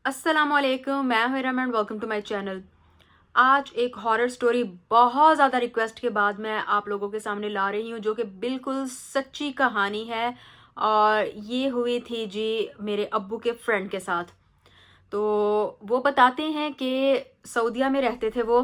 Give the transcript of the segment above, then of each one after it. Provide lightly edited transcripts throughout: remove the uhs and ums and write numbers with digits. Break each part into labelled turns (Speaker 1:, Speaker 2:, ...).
Speaker 1: अस्सलामुअलैकुम, मैं हूं Raman and welcome to my channel. आज एक हॉरर स्टोरी बहुत ज़्यादा रिक्वेस्ट के बाद मैं आप लोगों के सामने ला रही हूं, जो कि बिल्कुल सच्ची कहानी है। और ये हुई थी जी मेरे अब्बू के फ्रेंड के साथ। तो वो बताते हैं कि सऊदीया में रहते थे वो।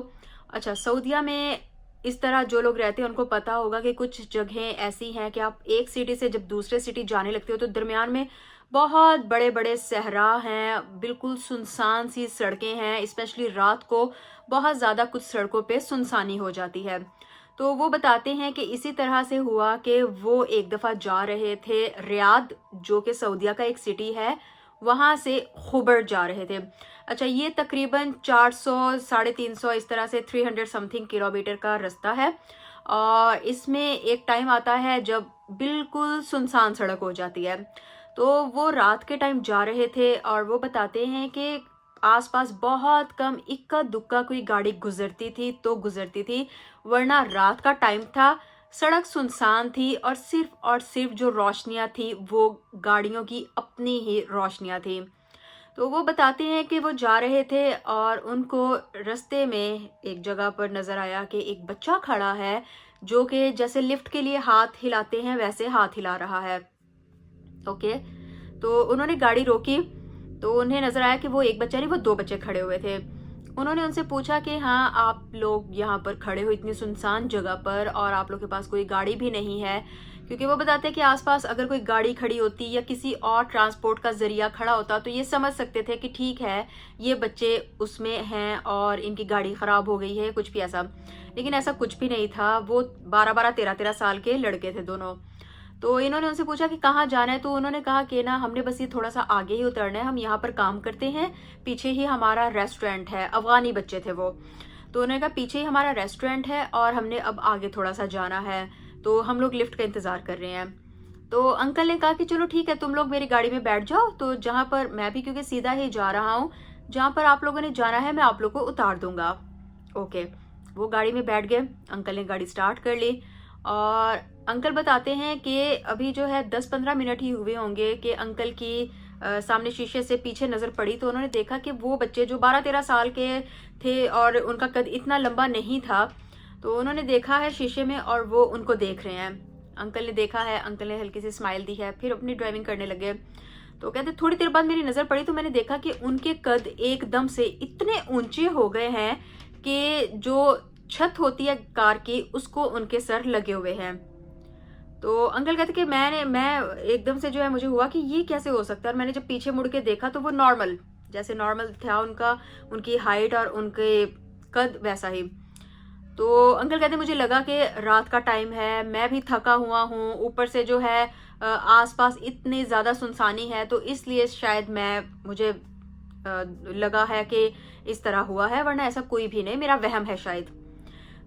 Speaker 1: अच्छा, सऊदीया में इस तरह जो लोग रहते हैं उनको पता होगा कि कुछ जगहें ऐसी हैं कि आप एक सिटी से जब दूसरे सिटी जाने लगते हो तो दरमियान में बहुत बड़े बड़े सहरा हैं, बिल्कुल सुनसान सी सड़कें हैं। स्पेशली रात को बहुत ज़्यादा कुछ सड़कों पे सुनसानी हो जाती है। तो वो बताते हैं कि इसी तरह से हुआ कि वो एक दफ़ा जा रहे थे रियाद, जो कि सऊदीया का एक सिटी है, वहाँ से खुबर जा रहे थे। अच्छा, ये तकरीबन 400 350 इस तरह से 300 समथिंग किलोमीटर का रास्ता है। और इसमें एक टाइम आता है जब बिल्कुल सुनसान सड़क हो जाती है। तो वो रात के टाइम जा रहे थे और वो बताते हैं कि आसपास बहुत कम इक्का दुक्का कोई गाड़ी गुजरती थी तो गुजरती थी, वरना रात का टाइम था, सड़क सुनसान थी और सिर्फ जो रोशनियां थी वो गाड़ियों की अपनी ही रोशनियां थी। तो वो बताते हैं कि वो जा रहे थे और उनको रास्ते में एक जगह पर नजर आया कि एक बच्चा खड़ा है, जो कि जैसे लिफ्ट के लिए हाथ हिलाते हैं वैसे हाथ हिला रहा है। ओके, तो उन्होंने गाड़ी रोकी तो उन्हें नजर आया कि वो एक बच्चा नहीं, वो दो बच्चे खड़े हुए थे। उन्होंने उनसे पूछा कि हाँ, आप लोग यहाँ पर खड़े हो इतनी सुनसान जगह पर और आप लोग के पास कोई गाड़ी भी नहीं है, क्योंकि वो बताते हैं कि आसपास अगर कोई गाड़ी खड़ी होती या किसी और ट्रांसपोर्ट का जरिया खड़ा होता तो ये समझ सकते थे कि ठीक है, ये बच्चे उसमें हैं और इनकी गाड़ी खराब हो गई है, कुछ भी ऐसा। लेकिन ऐसा कुछ भी नहीं था। वो 12-12 13-13 साल के लड़के थे दोनों। तो इन्होंने उनसे पूछा कि कहाँ जाना है, तो उन्होंने कहा कि ना, हमने बस ये थोड़ा सा आगे ही उतरना है, हम यहाँ पर काम करते हैं, पीछे ही हमारा रेस्टोरेंट है। अफगानी बच्चे थे वो। तो उन्होंने कहा पीछे ही हमारा रेस्टोरेंट है और हमने अब आगे थोड़ा सा जाना है, तो हम लोग लिफ्ट का इंतजार कर रहे हैं। तो अंकल ने कहा कि चलो ठीक है, तुम लोग मेरी गाड़ी में बैठ जाओ, तो जहाँ पर मैं भी, क्योंकि सीधा ही जा रहा हूँ, जहाँ पर आप लोगों ने जाना है मैं आप लोग को उतार दूंगा। ओके, वो गाड़ी में बैठ गए। अंकल ने गाड़ी स्टार्ट कर ली और अंकल बताते हैं कि अभी जो है 10-15 मिनट ही हुए होंगे कि अंकल की सामने शीशे से पीछे नजर पड़ी, तो उन्होंने देखा कि वो बच्चे जो 12-13 साल के थे और उनका कद इतना लंबा नहीं था, तो उन्होंने देखा है शीशे में और वो उनको देख रहे हैं। अंकल ने देखा है, अंकल ने हल्की सी स्माइल दी है, फिर अपनी ड्राइविंग करने लगे। तो कहते थोड़ी देर बाद मेरी नजर पड़ी तो मैंने देखा कि उनके कद एकदम से इतने ऊंचे हो गए हैं कि जो छत होती है कार की उसको उनके सर लगे हुए हैं। तो अंकल कहते कि मैं एकदम से जो है मुझे हुआ कि ये कैसे हो सकता है, और मैंने जब पीछे मुड़ के देखा तो वो नॉर्मल, जैसे नॉर्मल था उनका, उनकी हाइट और उनके कद वैसा ही। तो अंकल कहते मुझे लगा कि रात का टाइम है, मैं भी थका हुआ हूँ, ऊपर से जो है आसपास इतनी ज्यादा सुनसानी है, तो इसलिए शायद मुझे लगा है कि इस तरह हुआ है, वरना ऐसा कोई भी नहीं, मेरा वहम है शायद।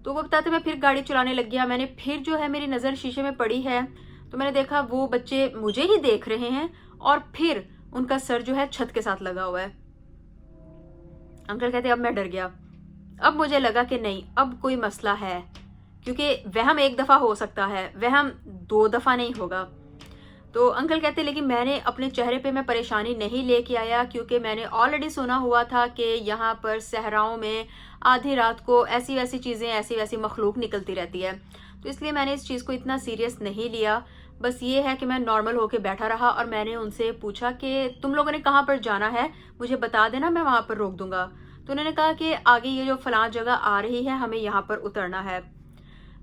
Speaker 1: तो वो बताते मैं फिर गाड़ी चलाने लग गया। मैंने फिर जो है मेरी नजर शीशे में पड़ी है, तो मैंने देखा वो बच्चे मुझे ही देख रहे हैं और फिर उनका सर जो है छत के साथ लगा हुआ है। अंकल कहते अब मैं डर गया। अब मुझे लगा कि नहीं, अब कोई मसला है, क्योंकि वहम एक दफा हो सकता है, वहम दो दफा नहीं होगा। तो अंकल कहते लेकिन मैंने अपने चेहरे पे मैं परेशानी नहीं लेके आया, क्योंकि मैंने ऑलरेडी सुना हुआ था कि यहाँ पर सहराओं में आधी रात को ऐसी वैसी चीज़ें, ऐसी वैसी मखलूक निकलती रहती है। तो इसलिए मैंने इस चीज़ को इतना सीरियस नहीं लिया। बस ये है कि मैं नॉर्मल होके बैठा रहा और मैंने उनसे पूछा कि तुम लोगों ने कहाँ पर जाना है, मुझे बता देना, मैं वहाँ पर रोक दूंगा। तो उन्होंने कहा कि आगे ये जो फलां जगह आ रही है, हमें यहाँ पर उतरना है।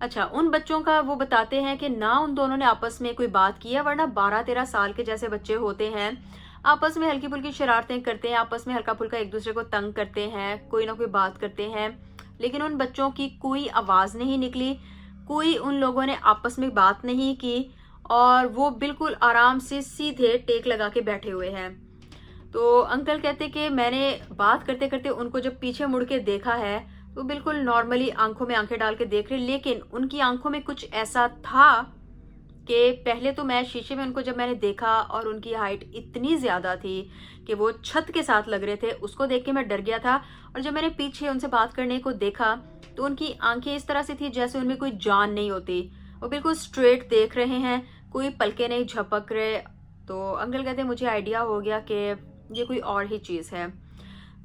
Speaker 1: अच्छा, उन बच्चों का वो बताते हैं कि ना उन दोनों ने आपस में कोई बात की है, वरना 12-13 साल के जैसे बच्चे होते हैं, आपस में हल्की फुल्की शरारतें करते हैं, आपस में हल्का फुल्का एक दूसरे को तंग करते हैं, कोई ना कोई बात करते हैं। लेकिन उन बच्चों की कोई आवाज नहीं निकली, कोई उन लोगों ने आपस में बात नहीं की और वो बिल्कुल आराम से सीधे टेक लगा के बैठे हुए हैं। तो अंकल कहते कि मैंने बात करते करते उनको जब पीछे मुड़ के देखा है तो बिल्कुल नॉर्मली आंखों में आंखें डाल के देख रहे, लेकिन उनकी आंखों में कुछ ऐसा था कि पहले तो मैं शीशे में उनको जब मैंने देखा और उनकी हाइट इतनी ज्यादा थी कि वो छत के साथ लग रहे थे, उसको देख के मैं डर गया था। और जब मैंने पीछे उनसे बात करने को देखा तो उनकी आंखें इस तरह से थी जैसे उनमें कोई जान नहीं होती, वो बिल्कुल स्ट्रेट देख रहे हैं, कोई पलके नहीं झपक रहे। तो अंकल कहते मुझे आइडिया हो गया कि ये कोई और ही चीज़ है।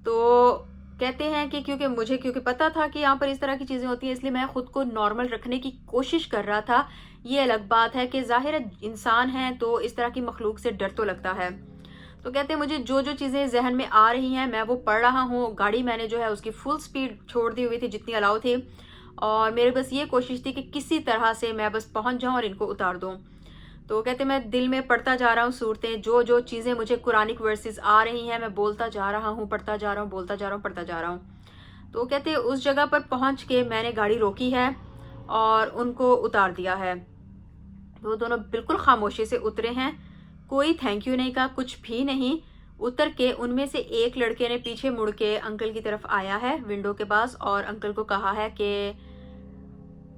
Speaker 1: तो कहते हैं कि क्योंकि पता था कि यहाँ पर इस तरह की चीज़ें होती हैं, इसलिए मैं खुद को नॉर्मल रखने की कोशिश कर रहा था। ये अलग बात है कि ज़ाहिर है इंसान हैं तो इस तरह की मखलूक से डर तो लगता है। तो कहते हैं मुझे जो चीज़ें ज़हन में आ रही हैं मैं वो पढ़ रहा हूँ। गाड़ी मैंने जो है उसकी फुल स्पीड छोड़ दी हुई थी जितनी अलाउ थी, और मेरे बस ये कोशिश थी कि किसी तरह से मैं बस पहुँच जाऊँ और इनको उतार दूँ। तो कहते मैं दिल में पढ़ता जा रहा हूँ सूरतें, जो चीज़ें मुझे कुरानिक वर्सेस आ रही हैं मैं बोलता जा रहा हूँ, पढ़ता जा रहा हूँ, बोलता जा रहा हूँ, पढ़ता जा रहा हूँ। तो कहते उस जगह पर पहुँच के मैंने गाड़ी रोकी है और उनको उतार दिया है। वो दोनों बिल्कुल खामोशी से उतरे हैं, कोई थैंक यू नहीं कहा, कुछ भी नहीं। उतर के उनमें से एक लड़के ने पीछे मुड़ के अंकल की तरफ आया है विंडो के पास और अंकल को कहा है कि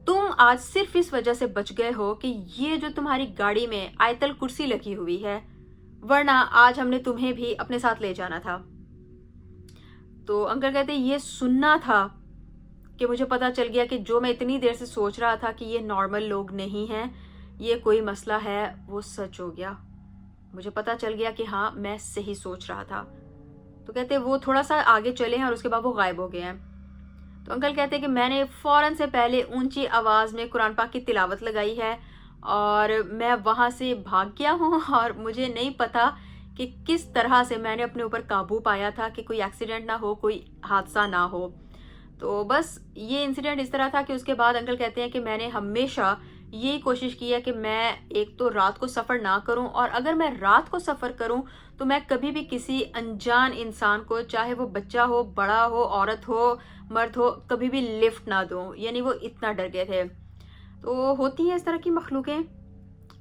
Speaker 1: तुम आज सिर्फ इस वजह से बच गए हो कि ये जो तुम्हारी गाड़ी में आयतल कुर्सी लगी हुई है, वरना आज हमने तुम्हें भी अपने साथ ले जाना था। तो अंकल कहते ये सुनना था कि मुझे पता चल गया कि जो मैं इतनी देर से सोच रहा था कि ये नॉर्मल लोग नहीं हैं, ये कोई मसला है, वो सच हो गया। मुझे पता चल गया कि हाँ मैं सही सोच रहा था। तो कहते वो थोड़ा सा आगे चले हैं और उसके बाद वो गायब हो गए हैं। तो अंकल कहते हैं कि मैंने फ़ौरन से पहले ऊंची आवाज़ में कुरान पाक की तिलावत लगाई है और मैं वहाँ से भाग गया हूँ और मुझे नहीं पता कि किस तरह से मैंने अपने ऊपर काबू पाया था कि कोई एक्सीडेंट ना हो, कोई हादसा ना हो। तो बस ये इंसिडेंट इस तरह था कि उसके बाद अंकल कहते हैं कि मैंने हमेशा यही कोशिश की है कि मैं एक तो रात को सफ़र ना करूं, और अगर मैं रात को सफ़र करूं तो मैं कभी भी किसी अनजान इंसान को, चाहे वो बच्चा हो, बड़ा हो, औरत हो, मर्द हो, कभी भी लिफ्ट ना दूं। यानी वो इतना डर गए थे। तो होती हैं इस तरह की मखलूकें।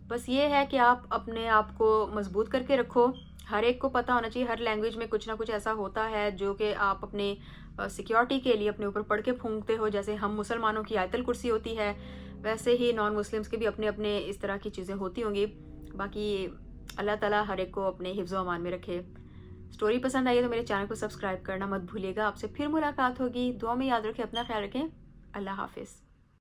Speaker 1: बस ये है कि आप अपने आप को मजबूत करके रखो। हर एक को पता होना चाहिए, हर लैंग्वेज में कुछ ना कुछ ऐसा होता है जो कि आप अपने सिक्योरिटी के लिए अपने ऊपर पढ़ के फूंकते हो। जैसे हम मुसलमानों की आयतल कुर्सी होती है, वैसे ही नॉन मुस्लिम्स के भी अपने अपने इस तरह की चीज़ें होती होंगी। बाकी अल्लाह ताला हर एक को अपने हिफ्ज़ व अमान में रखे। स्टोरी पसंद आई है तो मेरे चैनल को सब्सक्राइब करना मत भूलिएगा। आपसे फिर मुलाकात होगी। दुआ में याद रखें, अपना ख्याल रखें। अल्लाह हाफिज़।